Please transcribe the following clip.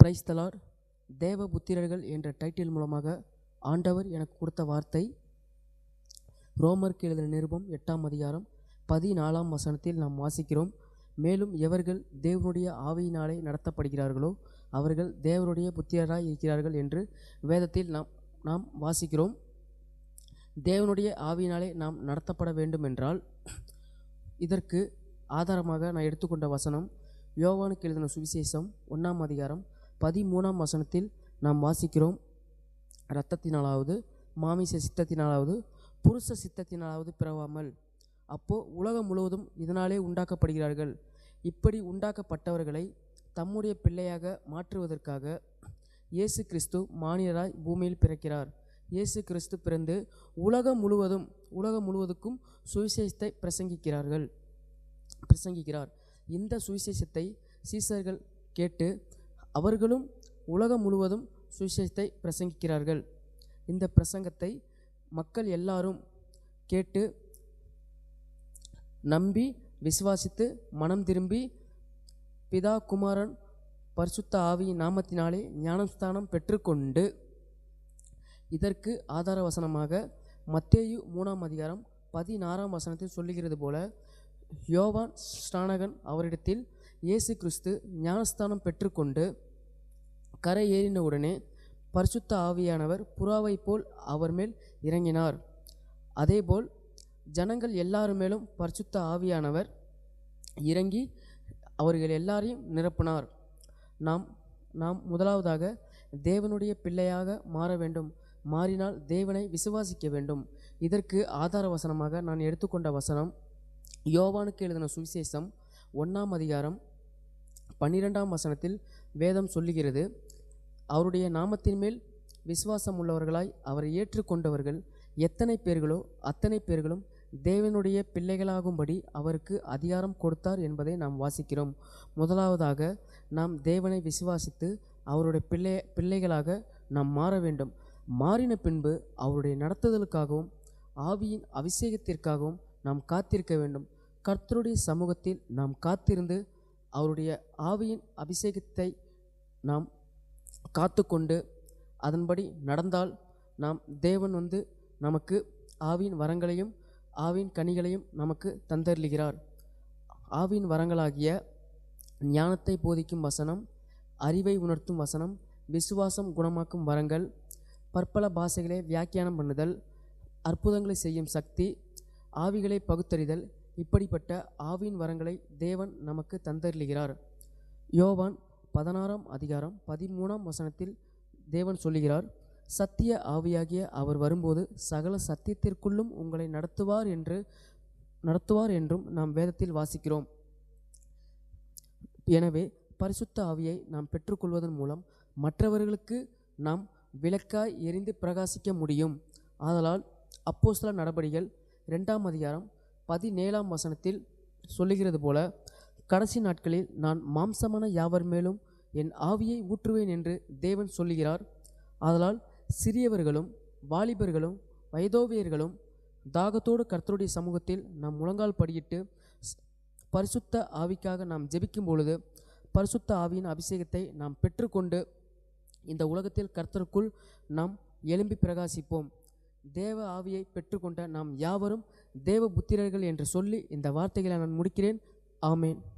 Praise the Lord. தேவ புத்திரர்கள் என்ற டைட்டில் மூலமாக ஆண்டவர் எனக்கு கொடுத்த வார்த்தை ரோமருக்கு எழுதின நிருபம் 8ஆம் அதிகாரம் 14ஆம் வசனத்தில் நாம் வாசிக்கிறோம். மேலும் எவர்கள் தேவனுடைய ஆவியினாலே நடத்தப்படுகிறார்களோ அவர்கள் தேவனுடைய புத்திரராய் இருக்கிறார்கள் என்று வேதத்தில் நாம் வாசிக்கிறோம். தேவனுடைய ஆவியினாலே நாம் நடத்தப்பட வேண்டும் என்றால் இதற்கு ஆதாரமாக நான் எடுத்துக்கொண்ட வசனம் யோவானுக்கு எழுதின சுவிசேஷம் 1ஆம் அதிகாரம் 13ஆம் வசனத்தில் நாம் வாசிக்கிறோம். இரத்தத்தினாலாவது மாமிச சித்தத்தினாலாவது புருஷ சித்தத்தினாலாவது பிறவாமல், உலகம் முழுவதும் இதனாலே உண்டாக்கப்படுகிறார்கள். இப்படி உண்டாக்கப்பட்டவர்களை தம்முடைய பிள்ளையாக மாற்றுவதற்காக இயேசு கிறிஸ்து மானிடராய் பூமியில் பிறக்கிறார். இயேசு கிறிஸ்து பிறந்து உலகம் முழுவதுக்கும் சுவிசேஷத்தை பிரசங்கிக்கிறார். இந்த சுவிசேஷத்தை சீசர்கள் கேட்டு அவர்களும் உலகம் முழுவதும் சுவிசேஷத்தை பிரசங்கிக்கிறார்கள். இந்த பிரசங்கத்தை மக்கள் எல்லாரும் கேட்டு நம்பி விசுவாசித்து மனம் திரும்பி பிதா குமாரன் பரிசுத்த ஆவியின் நாமத்தினாலே ஞானஸ்தானம் பெற்றுக்கொண்டு, இதற்கு ஆதார வசனமாக மத்தேயு 3ஆம் அதிகாரம் 16ஆம் வசனத்தில் சொல்லுகிறது போல, யோவான் ஸ்நானகன் அவரிடத்தில் இயேசு கிறிஸ்து ஞானஸ்தானம் பெற்றுக்கொண்டு கரை ஏறினவுடனே பரிசுத்த ஆவியானவர் புறாவை போல் அவர் மேல் இறங்கினார். அதேபோல் ஜனங்கள் எல்லாருமேலும் பரிசுத்த ஆவியானவர் இறங்கி அவர்கள் எல்லாரையும் நிரப்பினார். நாம் முதலாவதாக தேவனுடைய பிள்ளையாக மாற வேண்டும். மாறினால் தேவனை விசுவாசிக்க வேண்டும். இதற்கு ஆதார வசனமாக நான் எடுத்துக்கொண்ட வசனம் யோவானுக்கு எழுதின சுவிசேஷம் 1ஆம் அதிகாரம் 12ஆம் வசனத்தில் வேதம் சொல்லுகிறது, அவருடைய நாமத்தின் மேல் விசுவாசம் உள்ளவர்களாய் அவரை ஏற்றுக்கொண்டவர்கள் எத்தனை பேர்களோ அத்தனை பேர்களும் தேவனுடைய பிள்ளைகளாகும்படி அவருக்கு அதிகாரம் கொடுத்தார் என்பதை நாம் வாசிக்கிறோம். முதலாவதாக நாம் தேவனை விசுவாசித்து அவருடைய பிள்ளைகளாக நாம் மாற வேண்டும். மாறின பின்பு அவருடைய நடத்துதலுக்காகவும் ஆவியின் அபிஷேகத்திற்காகவும் நாம் காத்திருக்க வேண்டும். கர்த்தருடைய சமூகத்தில் நாம் காத்திருந்து அவருடைய ஆவியின் அபிஷேகத்தை நாம் காத்து கொண்டு அதன்படி நடந்தால் தேவன் நமக்கு ஆவியின் வரங்களையும் ஆவியின் கனிகளையும் நமக்கு தந்தருளுகிறார். ஆவியின் வரங்களாகிய ஞானத்தை போதிக்கும் வசனம், அறிவை உணர்த்தும் வசனம், விசுவாசம் குணமாக்கும் வரங்கள், பற்பல பாஷைகளை வியாக்கியானம் பண்ணுதல், அற்புதங்களை செய்யும் சக்தி, ஆவிகளை பகுத்தறிதல், இப்படிப்பட்ட ஆவியின் வரங்களை தேவன் நமக்கு தந்தருளுகிறார். யோவான் 16ஆம் அதிகாரம் 13ஆம் வசனத்தில் தேவன் சொல்லுகிறார், சத்திய ஆவியாகிய அவர் வரும்போது சகல சத்தியத்திற்குள்ளும் உங்களை நடத்துவார் என்றும் நாம் வேதத்தில் வாசிக்கிறோம். எனவே பரிசுத்த ஆவியை நாம் பெற்றுக்கொள்வதன் மூலம் மற்றவர்களுக்கு நாம் விளக்காய் எரிந்து பிரகாசிக்க முடியும். ஆதலால் அப்போஸ்தலர் நடபடிகள் 2ஆம் அதிகாரம் 17ஆம் வசனத்தில் சொல்லுகிறது போல, கடைசி நாட்களில் நான் மாம்சமான யாவர் மேலும் என் ஆவியை ஊற்றுவேன் என்று தேவன் சொல்லுகிறார். ஆதலால் சிறியவர்களும் வாலிபர்களும் வயதோவியர்களும் தாகத்தோடு கர்த்தருடைய சமூகத்தில் நாம் முழங்கால் படியிட்டு பரிசுத்த ஆவிக்காக நாம் ஜெபிக்கும் பொழுது பரிசுத்த ஆவியின் அபிஷேகத்தை நாம் பெற்றுக்கொண்டு இந்த உலகத்தில் கர்த்தருக்குள் நாம் எழும்பி பிரகாசிப்போம். தேவ ஆவியை பெற்றுக்கொண்ட நாம் யாவரும் தேவ புத்திரர்கள் என்று சொல்லி இந்த வார்த்தைகளை நான் முடிக்கிறேன். ஆமேன்.